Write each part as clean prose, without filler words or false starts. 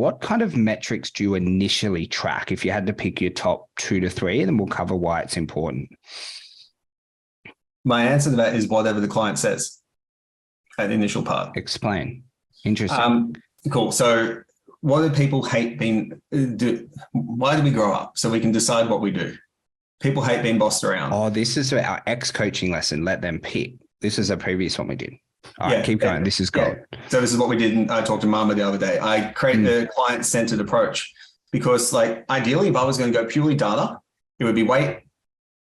what kind of metrics do you initially track if you had to pick your top 2 to 3, and then we'll cover why it's important? My answer to that is whatever the client says at the initial part. Explain. Interesting. Cool. So what do people hate why do we grow up? So we can decide what we do. People hate being bossed around. Oh, this is our ex-coaching lesson. Let them pick. This is a previous one we did. All right, keep going. This is gold. So this is what we did. And I talked to Mama the other day. I created a client-centered approach because, like, ideally, if I was going to go purely data, it would be weight,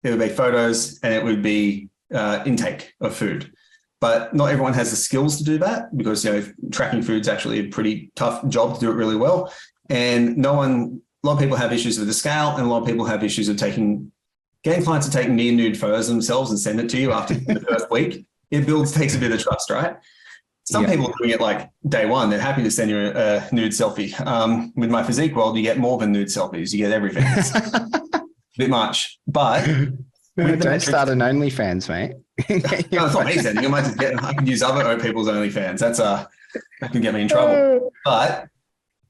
it would be photos, and it would be intake of food. But not everyone has the skills to do that because, tracking food's actually a pretty tough job to do it really well. And a lot of people have issues with the scale, and a lot of people have issues of getting clients to take near nude photos themselves and send it to you after the first week. It takes a bit of trust, right? Some people are doing it like day one. They're happy to send you a nude selfie. With my physique world, you get more than nude selfies. You get everything. It's a bit much, but don't start an OnlyFans, mate. No, it's not me sending. I can use other people's OnlyFans. That can get me in trouble. But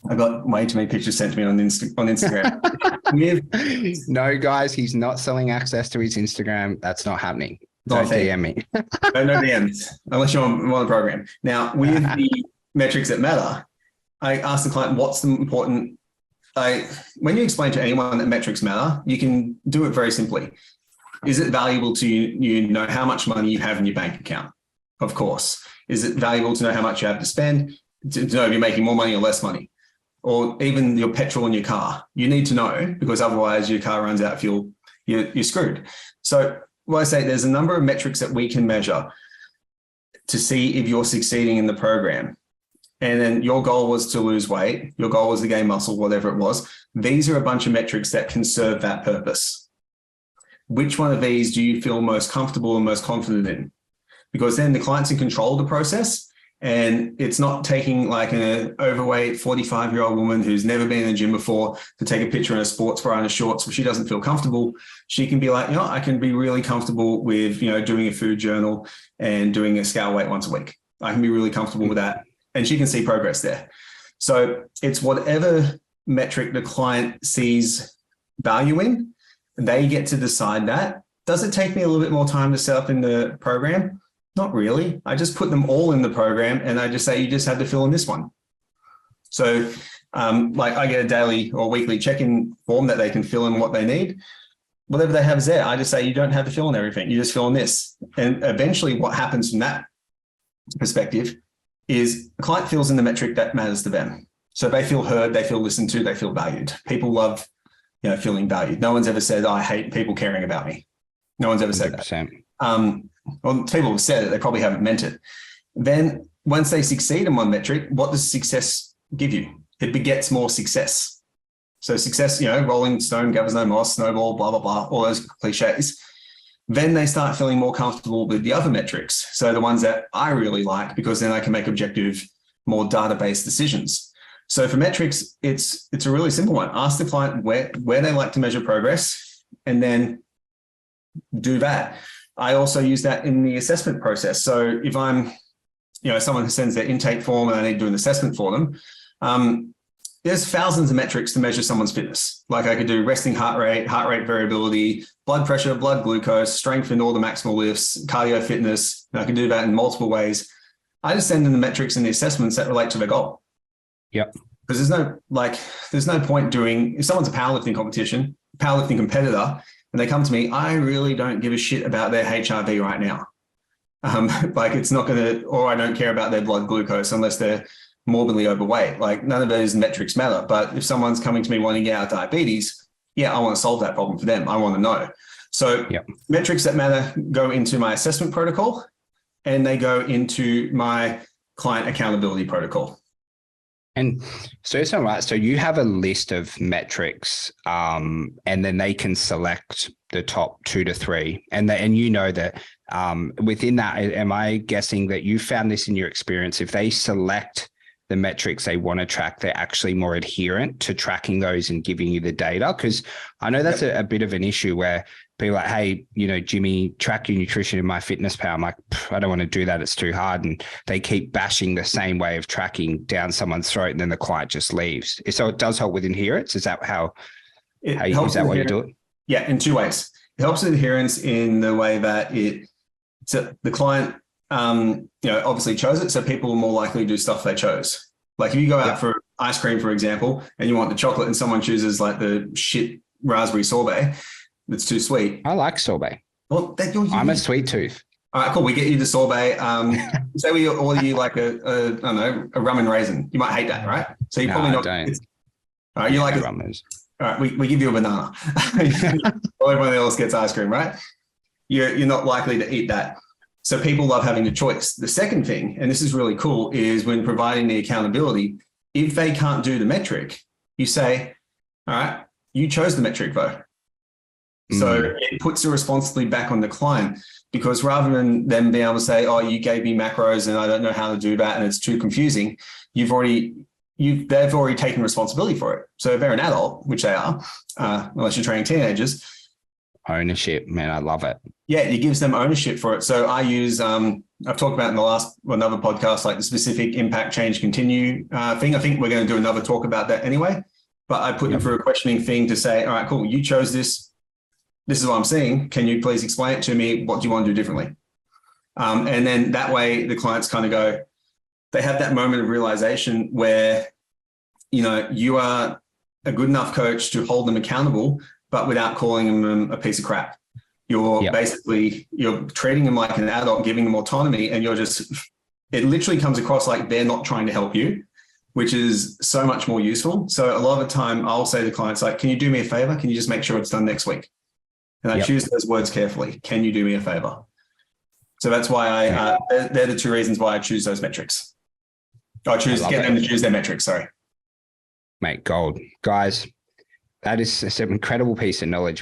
I got way too many pictures sent to me on Instagram. No, guys, he's not selling access to his Instagram. That's not happening. Don't DM me. No DMs, unless you're on the program. Now, with the metrics that matter, I asked the client, what's the important... when you explain to anyone that metrics matter, you can do it very simply. Is it valuable to you know how much money you have in your bank account? Of course. Is it valuable to know how much you have to spend, to know if you're making more money or less money? Or even your petrol in your car? You need to know, because otherwise your car runs out of fuel, you're screwed. So I say there's a number of metrics that we can measure to see if you're succeeding in the program. And then your goal was to lose weight, your goal was to gain muscle, whatever it was. These are a bunch of metrics that can serve that purpose. Which one of these do you feel most comfortable and most confident in? Because then the client's in control of the process, and it's not taking like an overweight 45-year-old woman who's never been in the gym before to take a picture in a sports bra and a shorts where she doesn't feel comfortable. She can be like, I can be really comfortable with, doing a food journal and doing a scale weight once a week. I can be really comfortable with that. And she can see progress there. So it's whatever metric the client sees value in, they get to decide that. Does it take me a little bit more time to set up in the program? Not really. I just put them all in the program and I just say, you just have to fill in this one. So like I get a daily or weekly check-in form that they can fill in what they need. Whatever they have is there. I just say, you don't have to fill in everything. You just fill in this. And eventually what happens from that perspective is the client fills in the metric that matters to them. So they feel heard, they feel listened to, they feel valued. People love, feeling valued. No one's ever said, I hate people caring about me. No one's ever said 100%. That. Well, people have said it, they probably haven't meant it. Then once they succeed in one metric, what does success give you? It begets more success. So success, rolling stone gathers no moss, snowball, blah, blah, blah, all those cliches. Then they start feeling more comfortable with the other metrics. So the ones that I really like, because then I can make objective, more data-based decisions. So for metrics, it's a really simple one. Ask the client where they like to measure progress and then do that. I also use that in the assessment process. So if I'm, someone who sends their intake form and I need to do an assessment for them, there's thousands of metrics to measure someone's fitness. Like I could do resting heart rate variability, blood pressure, blood glucose, strength in all the maximal lifts, cardio fitness. And I can do that in multiple ways. I just send in the metrics and the assessments that relate to their goal. Yep. Because there's no point doing, if someone's a powerlifting competitor, and they come to me, I really don't give a shit about their HRV right now. It's not going to, or I don't care about their blood glucose unless they're morbidly overweight. Like none of those metrics matter. But if someone's coming to me wanting to get out of diabetes, I want to solve that problem for them. I want to know. So metrics that matter go into my assessment protocol and they go into my client accountability protocol. And so it's all right. So you have a list of metrics, and then they can select the top 2 to 3. And that within that, am I guessing that you found this in your experience? If they select the metrics they want to track, they're actually more adherent to tracking those and giving you the data? Because I know that's a bit of an issue where people are like, hey, Jimmy, track your nutrition in MyFitnessPal. I'm like, I don't want to do that. It's too hard. And they keep bashing the same way of tracking down someone's throat, and then the client just leaves. So it does help with adherence. Is that how you do it? Yeah, in two ways. It helps with adherence in the way that so the client, obviously chose it. So people are more likely to do stuff they chose. Like if you go out for ice cream, for example, and you want the chocolate and someone chooses like the shit raspberry sorbet that's too sweet. I like sorbet. Well, I'm a sweet tooth. All right, cool. We get you the sorbet. Say we order you like a rum and raisin. You might hate that, right? So you probably not. Don't. All right, you like it. All right, we give you a banana. Everyone else gets ice cream, right? You're not likely to eat that. So people love having a choice. The second thing, and this is really cool, is when providing the accountability, if they can't do the metric, you say, all right, you chose the metric though. So it puts the responsibility back on the client, because rather than them being able to say, oh, you gave me macros and I don't know how to do that and it's too confusing, they've already taken responsibility for it. So if they're an adult, which they are, unless you're training teenagers. Ownership, man, I love it. Yeah, it gives them ownership for it. So I use, I've talked about in another podcast, like the specific impact, change, continue thing. I think we're going to do another talk about that anyway, but I put you through a questioning thing to say, all right, cool, you chose this. This is what I'm seeing. Can you please explain it to me? What do you want to do differently? And then that way the clients kind of go, they have that moment of realization where, you are a good enough coach to hold them accountable, but without calling them a piece of crap. You're you're treating them like an adult, giving them autonomy, and it literally comes across like they're not trying to help you, which is so much more useful. So a lot of the time I'll say to clients, like, can you do me a favor? Can you just make sure it's done next week? And I choose those words carefully. Can you do me a favor? So that's why they're the two reasons why I choose those metrics. I get them to choose their metrics. Sorry. Mate, gold. Guys, that is an incredible piece of knowledge.